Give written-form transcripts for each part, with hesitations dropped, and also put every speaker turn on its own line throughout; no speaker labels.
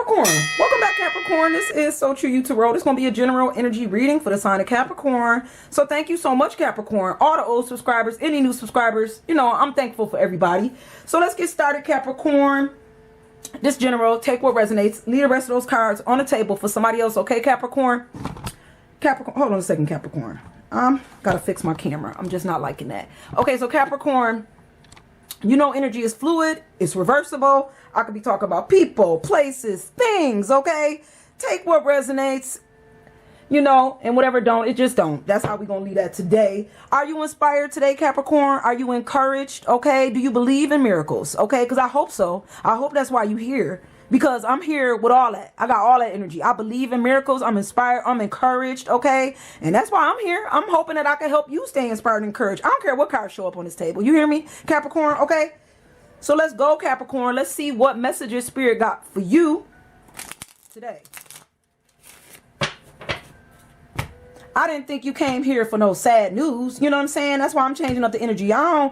Capricorn, welcome back, Capricorn. This is So True You Tarot. It's going to be a general energy reading for the sign of Capricorn. So thank you so much, Capricorn. All the old subscribers, any new subscribers, you know, I'm thankful for everybody. So let's get started, Capricorn. This general, take what resonates. Leave the rest of those cards on the table for somebody else, okay, Capricorn? Capricorn, hold on a second, Capricorn. Gotta fix my camera. I'm just not liking that. Okay, so Capricorn, you know energy is fluid. It's reversible. I could be talking about people, places, things, okay? Take what resonates, you know, and whatever don't, it just don't. That's how we're going to leave that today. Are you inspired today, Capricorn? Are you encouraged, okay? Do you believe in miracles, okay? Because I hope so. I hope that's why you're here. Because I'm here with all that. I got all that energy. I believe in miracles. I'm inspired. I'm encouraged, okay? And that's why I'm here. I'm hoping that I can help you stay inspired and encouraged. I don't care what cards show up on this table. You hear me, Capricorn, okay? So let's go, Capricorn. Let's see what messages Spirit got for you today. I didn't think you came here for no sad news. You know what I'm saying? That's why I'm changing up the energy. I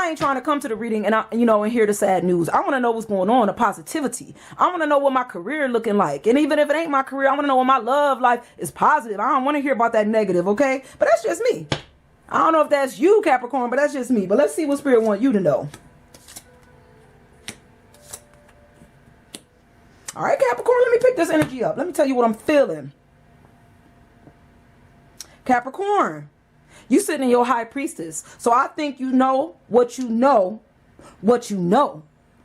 ain't trying to come to the reading and and hear the sad news. I want to know what's going on, the positivity. I want to know what my career looking like. And even if it ain't my career, I want to know what my love life is positive. I don't want to hear about that negative, okay? But that's just me. I don't know if that's you, Capricorn, but that's just me. But let's see what Spirit wants you to know. All right, Capricorn, let me pick this energy up. Let me tell you what I'm feeling. Capricorn, you sitting in your high priestess. So I think you know what you know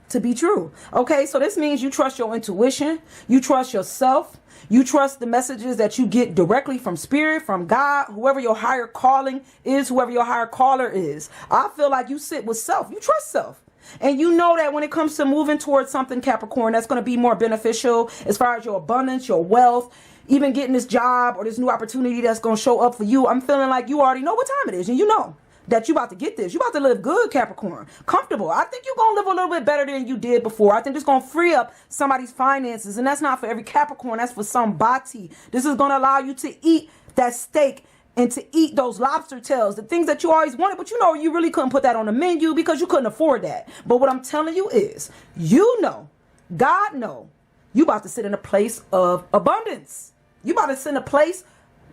to be true. Okay, so this means you trust your intuition. You trust yourself. You trust the messages that you get directly from Spirit, from God, whoever your higher calling is, whoever your higher caller is. I feel like you sit with self. You trust self. And you know that when it comes to moving towards something, Capricorn, that's going to be more beneficial as far as your abundance, your wealth, even getting this job or this new opportunity that's going to show up for you. I'm feeling like you already know what time it is. And you know that you about to get this. You about to live good, Capricorn. Comfortable. I think you're going to live a little bit better than you did before. I think it's going to free up somebody's finances. And that's not for every Capricorn. That's for somebody. This is going to allow you to eat that steak and to eat those lobster tails, the things that you always wanted, but you know you really couldn't put that on the menu because you couldn't afford that. But what I'm telling you is, you know, God know, you about to sit in a place of abundance. You about to sit in a place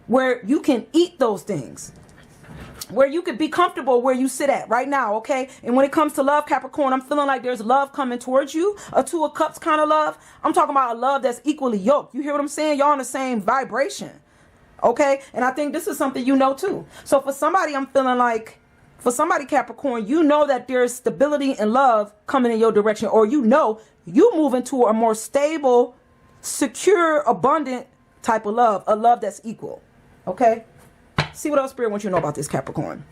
where you can eat those things, where you could be comfortable where you sit at right now, okay? And when it comes to love, Capricorn, I'm feeling like there's love coming towards you, a Two of Cups kind of love. I'm talking about a love that's equally yoked. You hear what I'm saying? Y'all on the same vibration. Okay, and I think this is something you know too. So for somebody, I'm feeling like, for somebody, Capricorn, you know that there's stability and love coming in your direction, or you know you move into a more stable, secure, abundant type of love, a love that's equal. Okay, see what else Spirit wants you to know about this, Capricorn.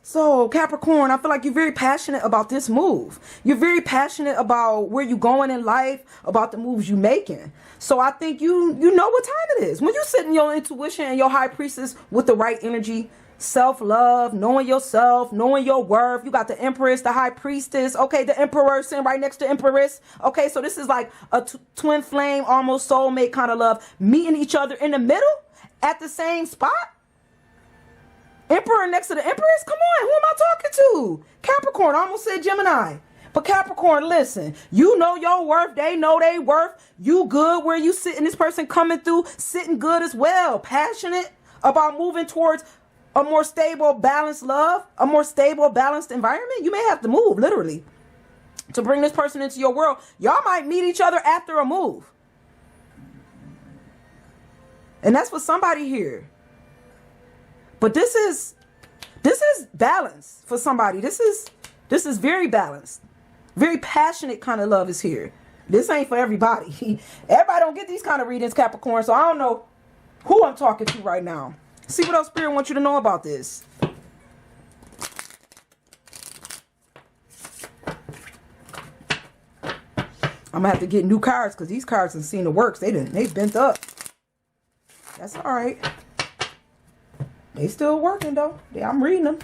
So Capricorn, I feel like you're very passionate about this move. You're very passionate about where you're going in life, about the moves you're making. So I think you know what time it is. When you sit in your intuition and your high priestess with the right energy, self-love, knowing yourself, knowing your worth. You got the Empress, the high priestess. Okay, the Emperor sitting right next to Empress. Okay, so this is like a twin flame, almost soulmate kind of love. Meeting each other in the middle at the same spot. Emperor next to the Empress? Come on, who am I talking to? Capricorn, I almost said Gemini. But Capricorn, listen, you know your worth. They know they worth. You good where you sitting. This person coming through, sitting good as well. Passionate about moving towards a more stable, balanced love, a more stable, balanced environment. You may have to move, literally, to bring this person into your world. Y'all might meet each other after a move. And that's for somebody here. But this is balance for somebody. This is very balanced. Very passionate kind of love is here. This ain't for everybody. Everybody don't get these kind of readings, Capricorn. So I don't know who I'm talking to right now. See what else Spirit wants you to know about this. I'm gonna have to get new cards because these cards have seen the works. They bent up. That's all right. They still working though. I'm reading them.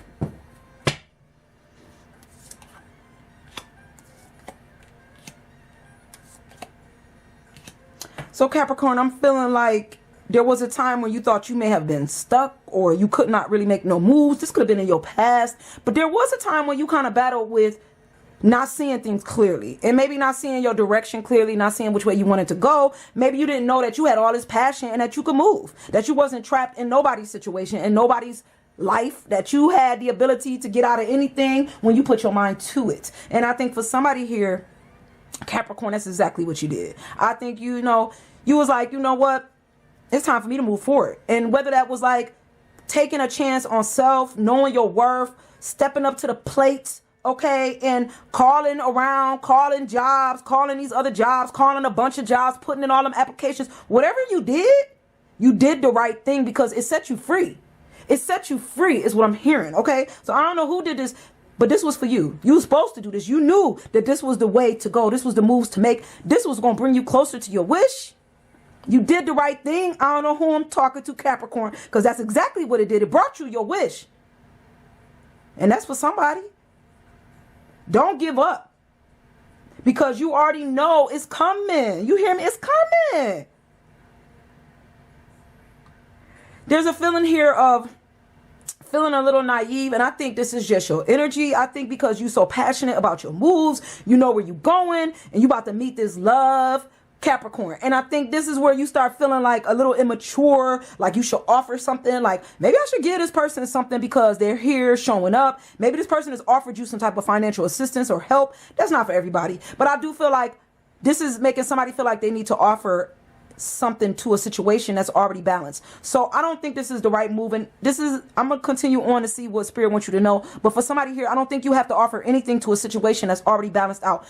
So Capricorn, I'm feeling like there was a time when you thought you may have been stuck or you could not really make no moves. This could have been in your past. But there was a time when you kind of battled with not seeing things clearly, and maybe not seeing your direction clearly, not seeing which way you wanted to go. Maybe you didn't know that you had all this passion and that you could move, that you wasn't trapped in nobody's situation and nobody's life, that you had the ability to get out of anything when you put your mind to it. And I think for somebody here, Capricorn, that's exactly what you did. I think, you know, you was like, you know what? It's time for me to move forward. And whether that was like taking a chance on self, knowing your worth, stepping up to the plate, okay, and calling around, calling jobs, calling these other jobs, calling a bunch of jobs, putting in all them applications, whatever you did the right thing because it set you free. It set you free is what I'm hearing, okay? So I don't know who did this, but this was for you. You were supposed to do this. You knew that this was the way to go. This was the moves to make. This was going to bring you closer to your wish. You did the right thing. I don't know who I'm talking to, Capricorn, because that's exactly what it did. It brought you your wish. And that's for somebody. Don't give up. Because you already know it's coming. You hear me? It's coming. There's a feeling here of feeling a little naive, and I think this is just your energy. I think because you're so passionate about your moves, you know where you're going, and you about to meet this love, Capricorn. And I think this is where you start feeling like a little immature, like you should offer something, like maybe I should give this person something because they're here showing up. Maybe this person has offered you some type of financial assistance or help. That's not for everybody. But I do feel like this is making somebody feel like they need to offer something to a situation that's already balanced. So I don't think this is the right move, and I'm gonna continue on to see what Spirit wants you to know. But for somebody here, I don't think you have to offer anything to a situation that's already balanced out.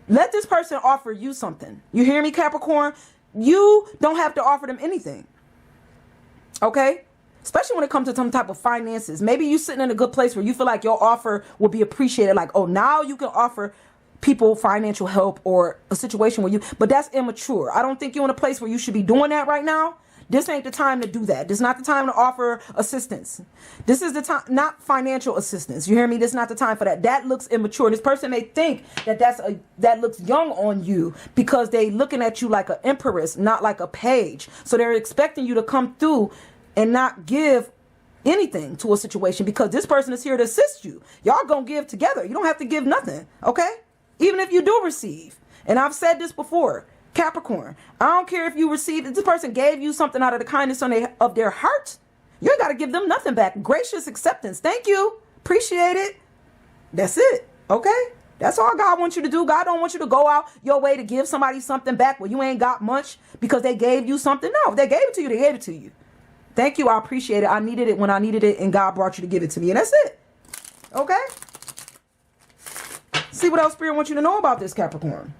Let this person offer you something. You hear me, Capricorn? You don't have to offer them anything, okay? Especially when it comes to some type of finances. Maybe you sitting in a good place where you feel like your offer will be appreciated, like, oh, now you can offer people financial help or a situation where but that's immature. I don't think you're in a place where you should be doing that right now. This ain't the time to do that. This is not the time to offer assistance. This is the time, not financial assistance. You hear me? This is not the time for that. That looks immature. This person may think that that looks young on you because they looking at you like an empress, not like a page. So they're expecting you to come through and not give anything to a situation because this person is here to assist you. Y'all gonna give together. You don't have to give nothing, okay? Even if you do receive. And I've said this before, Capricorn, I don't care if you receive, if this person gave you something out of the kindness of their heart, you ain't got to give them nothing back. Gracious acceptance. Thank you. Appreciate it. That's it. Okay? That's all God wants you to do. God don't want you to go out your way to give somebody something back where you ain't got much because they gave you something. No, if they gave it to you, they gave it to you. Thank you. I appreciate it. I needed it when I needed it, and God brought you to give it to me. And that's it. Okay? See what else Spirit wants you to know about this, Capricorn.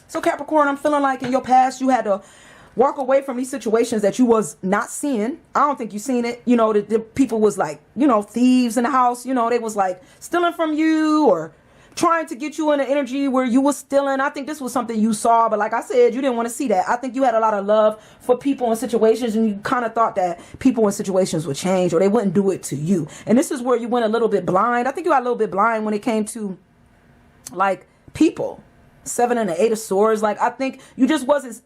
So Capricorn, I'm feeling like in your past you had to walk away from these situations that you was not seeing. I don't think you seen it. You know, the people was like, you know, thieves in the house. You know, they was like stealing from you or trying to get you in an energy where you was stealing. I think this was something you saw, but like I said, you didn't want to see that. I think you had a lot of love for people in situations, and you kind of thought that people in situations would change or they wouldn't do it to you. And this is where you went a little bit blind. I think you got a little bit blind when it came to like people. 7 and the 8 of Swords. Like, I think you just wasn't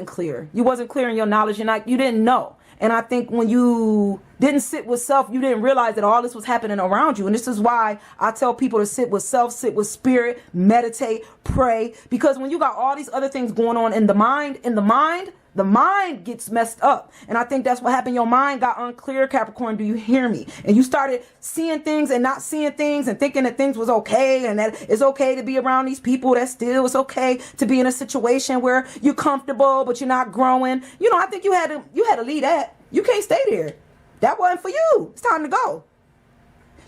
clear. You wasn't clear in your knowledge, and you didn't know. And I think when you didn't sit with self, you didn't realize that all this was happening around you. And this is why I tell people to sit with self, sit with spirit, meditate, pray. Because when you got all these other things going on in the mind, the mind gets messed up. And I think that's what happened. Your mind got unclear, Capricorn. Do you hear me? And you started seeing things and not seeing things and thinking that things was okay and that it's okay to be around these people that still it's okay to be in a situation where you're comfortable but you're not growing. You know, I think you had to leave that. You can't stay there. That wasn't for you. It's time to go.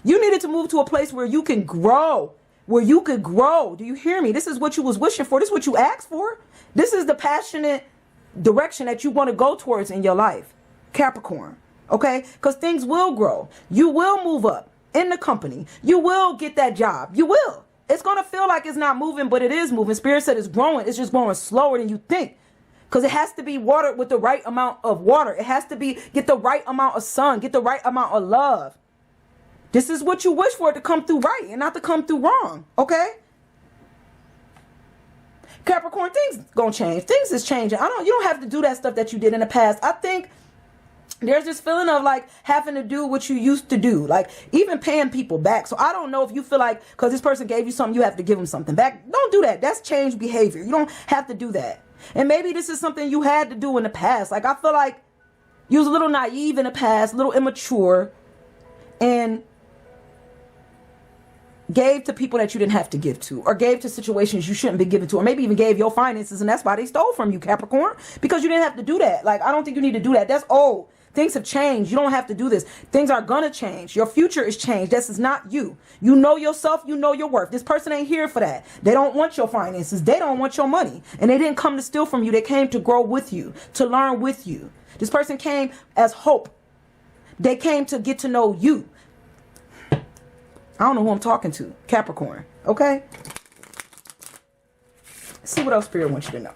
You needed to move to a place where you can grow. Where you could grow. Do you hear me? This is what you was wishing for. This is what you asked for. This is the passionate direction that you want to go towards in your life, Capricorn. Okay? Because things will grow. You will move up in the company. You will get that job. You will. It's going to feel like it's not moving, but it is moving. Spirit said it's growing. It's just growing slower than you think. Because it has to be watered with the right amount of water. It has to get the right amount of sun. Get the right amount of love. This is what you wish for it to come through right and not to come through wrong. Okay? Capricorn, things gonna change. Things is changing. You don't have to do that stuff that you did in the past. I think there's this feeling of like having to do what you used to do, like even paying people back. So I don't know if you feel like because this person gave you something, you have to give them something back. Don't do that. That's changed behavior. You don't have to do that. And maybe this is something you had to do in the past. Like I feel like you was a little naive in the past, a little immature, and gave to people that you didn't have to give to, or gave to situations you shouldn't be given to, or maybe even gave your finances, and that's why they stole from you, Capricorn, because you didn't have to do that. Like I don't think you need to do that. That's old. Things have changed. You don't have to do this. Things are gonna change. Your future is changed. This is not you. You know yourself. You know your worth. This person ain't here for that. They don't want your finances. They don't want your money. And they didn't come to steal from you. They came to grow with you, to learn with you. This person came as hope. They came to get to know you. I don't know who I'm talking to. Capricorn. Okay? Let's see what else Spirit wants you to know.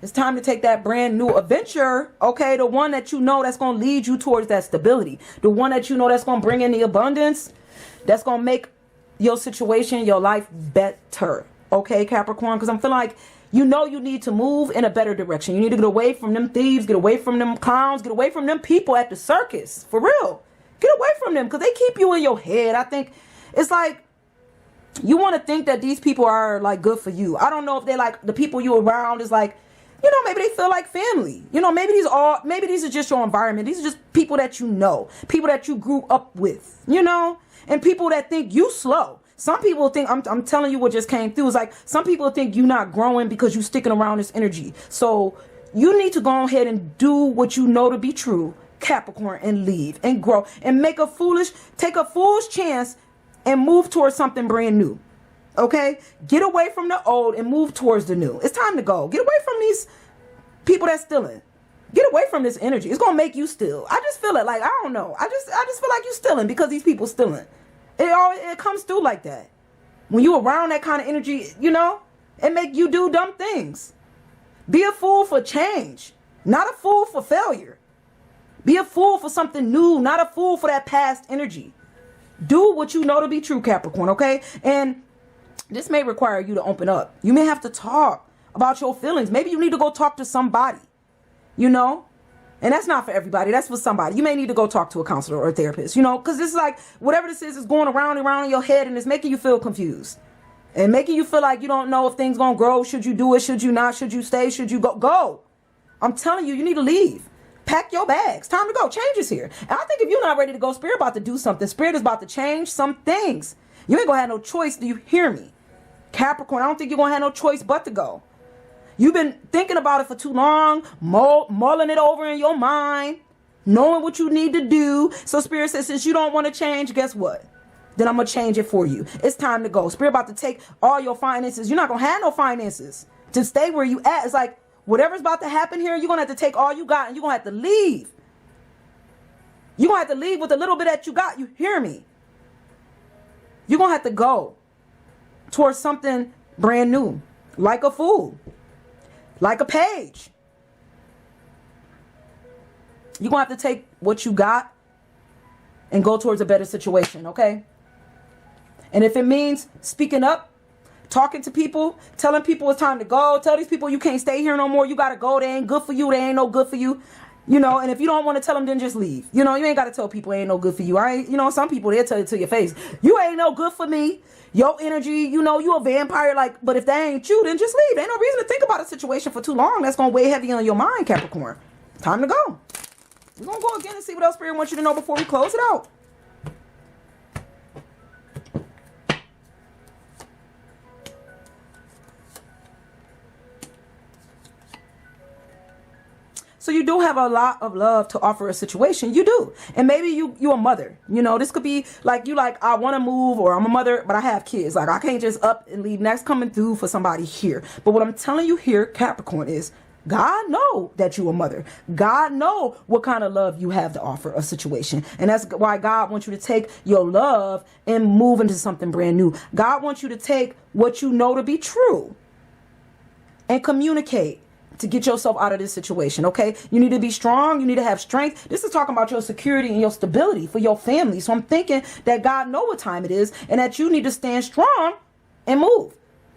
It's time to take that brand new adventure, okay? The one that you know that's going to lead you towards that stability. The one that you know that's going to bring in the abundance. That's going to make your situation, your life better, okay, Capricorn? Because I'm feeling like you know you need to move in a better direction. You need to get away from them thieves, get away from them clowns, get away from them people at the circus. For real. Get away from them because they keep you in your head. I think it's like you want to think that these people are like good for you. I don't know if they like the people you around is like, you know, maybe they feel like family. You know, maybe these are just your environment. These are just people that you know, people that you grew up with, you know, and people that think you slow. Some people think, I'm telling you what just came through. It's like some people think you're not growing because you're sticking around this energy. So you need to go ahead and do what you know to be true, Capricorn, and leave and grow and take a foolish chance and move towards something brand new. Okay, get away from the old and move towards the new. It's time to go. Get away from these people that's stealing. Get away from this energy. It's gonna make you steal. I just feel it. Like I don't know. I just feel like you stealing because these people stealing. It comes through like that. When you around that kind of energy, you know, it make you do dumb things. Be a fool for change, not a fool for failure. Be a fool for something new, not a fool for that past energy. Do what you know to be true, Capricorn. Okay, and this may require you to open up. You may have to talk about your feelings. Maybe you need to go talk to somebody, you know? And that's not for everybody. That's for somebody. You may need to go talk to a counselor or a therapist, you know? Because this is like, whatever this is going around and around in your head and it's making you feel confused. And making you feel like you don't know if things going to grow. Should you do it? Should you not? Should you stay? Should you go? Go. I'm telling you, you need to leave. Pack your bags. Time to go. Change is here. And I think if you're not ready to go, Spirit about to do something. Spirit is about to change some things. You ain't going to have no choice. Do you hear me? Capricorn, I don't think you're going to have no choice but to go. You've been thinking about it for too long, mulling it over in your mind, knowing what you need to do. So Spirit says, since you don't want to change, guess what? Then I'm going to change it for you. It's time to go. Spirit about to take all your finances. You're not going to have no finances to stay where you at. It's like whatever's about to happen here, you're going to have to take all you got and you're going to have to leave. You're going to have to leave with the little bit that you got. You hear me? You're going to have to go towards something brand new, like a fool, like a page. You're going to have to take what you got and go towards a better situation, okay? And if it means speaking up, talking to people, telling people it's time to go, tell these people you can't stay here no more, you got to go, they ain't good for you, they ain't no good for you. You know, and if you don't want to tell them, then just leave. You know, you ain't got to tell people ain't no good for you. You know, some people, they'll tell it to your face. You ain't no good for me. Your energy, you know, you a vampire. Like, but if that ain't you, then just leave. There ain't no reason to think about a situation for too long. That's going to weigh heavy on your mind, Capricorn. Time to go. We're going to go again and see what else Spirit wants you to know before we close it out. So you do have a lot of love to offer a situation. You do. And maybe you a mother. You know, this could be like I want to move, or I'm a mother, but I have kids. Like I can't just up and leave. That's coming through for somebody here. But what I'm telling you here, Capricorn, is God know that you a mother. God know what kind of love you have to offer a situation. And that's why God wants you to take your love and move into something brand new. God wants you to take what you know to be true and communicate to get yourself out of this situation, okay? You need to be strong. You need to have strength. This is talking about your security and your stability for your family. So I'm thinking that God know what time it is and that you need to stand strong and move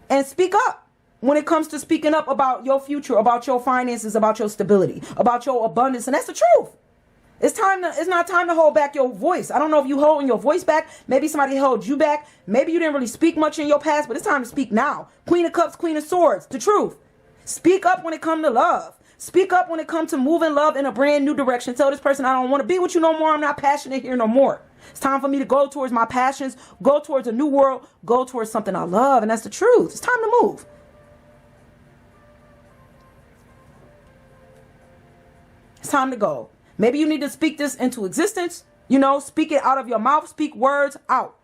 and speak up when it comes to speaking up about your future, about your finances, about your stability, about your abundance. And that's the truth. It's not time to hold back your voice. I don't know if you holding your voice back. Maybe somebody held you back. Maybe you didn't really speak much in your past, but it's time to speak now. Queen of Cups, Queen of Swords, the truth. Speak up when it comes to love. Speak up when it comes to moving love in a brand new direction. Tell this person, I don't want to be with you no more. I'm not passionate here no more. It's time for me to go towards my passions, go towards a new world, go towards something I love. And that's the truth. It's time to move. It's time to go. Maybe you need to speak this into existence. You know, speak it out of your mouth. Speak words out.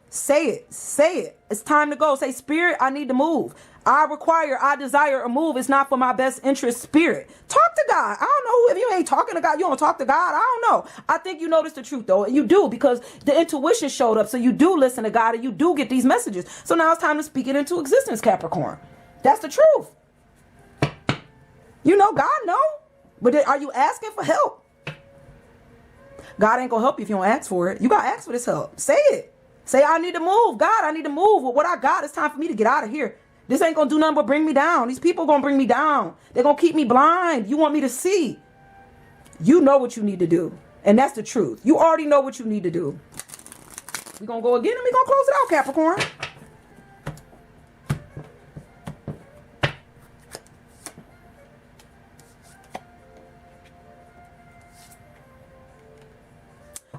Say it. Say it. It's time to go. Say, Spirit, I need to move. I desire a move. It's not for my best interest, Spirit. Talk to God. I don't know. If you ain't talking to God, you don't talk to God. I don't know. I think you notice the truth, though. And you do, because the intuition showed up. So you do listen to God and you do get these messages. So now it's time to speak it into existence, Capricorn. That's the truth. You know, God know. But are you asking for help? God ain't going to help you if you don't ask for it. You got to ask for this help. Say it. Say, I need to move. God, I need to move. With what I got, it's time for me to get out of here. This ain't going to do nothing but bring me down. These people going to bring me down. They're going to keep me blind. You want me to see. You know what you need to do. And that's the truth. You already know what you need to do. We're going to go again and we're going to close it out, Capricorn.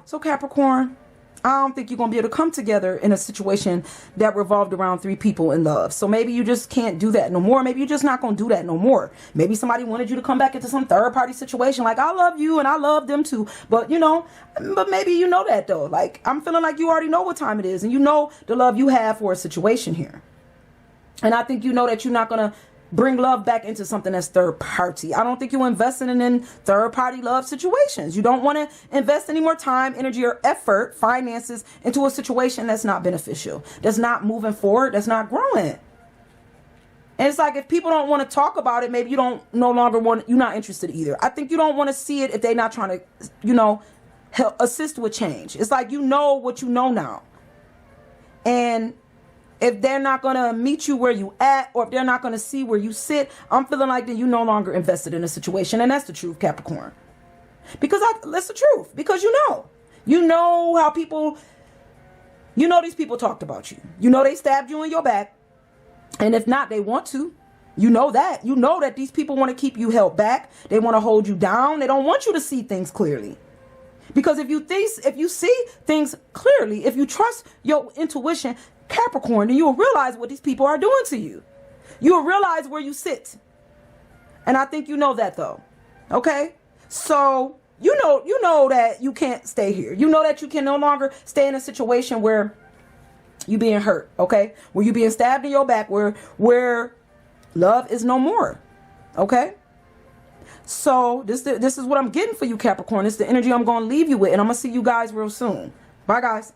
So Capricorn, I don't think you're going to be able to come together in a situation that revolved around three people in love. So maybe you just can't do that no more. Maybe you're just not going to do that no more. Maybe somebody wanted you to come back into some third party situation. Like, I love you and I love them too. But, you know, but maybe you know that though. Like, I'm feeling like you already know what time it is. And you know the love you have for a situation here. And I think you know that you're not going to bring love back into something that's third party. I don't think you're investing in third party love situations. You don't want to invest any more time, energy, or effort, finances into a situation that's not beneficial, that's not moving forward, that's not growing. And it's like, if people don't want to talk about it, maybe you don't no longer want, you're not interested either. I think you don't want to see it if they're not trying to, you know, help assist with change. It's like, you know what you know now. And if they're not going to meet you where you at, or if they're not going to see where you sit, I'm feeling like then you no longer invested in a situation. And that's the truth, Capricorn. Because that's the truth. Because you know how people, you know, these people talked about you. You know, they stabbed you in your back. And if not, they want to. You know that. You know that these people want to keep you held back. They want to hold you down. They don't want you to see things clearly. Because if you see things clearly, if you trust your intuition, Capricorn, then you'll realize what these people are doing to you. You'll realize where you sit. And I think you know that though. Okay? So you know that you can't stay here. You know that you can no longer stay in a situation where you being hurt, okay? Where you being stabbed in your back, where love is no more. Okay? So this is what I'm getting for you, Capricorn. It's the energy I'm going to leave you with, and I'm going to see you guys real soon. Bye, guys.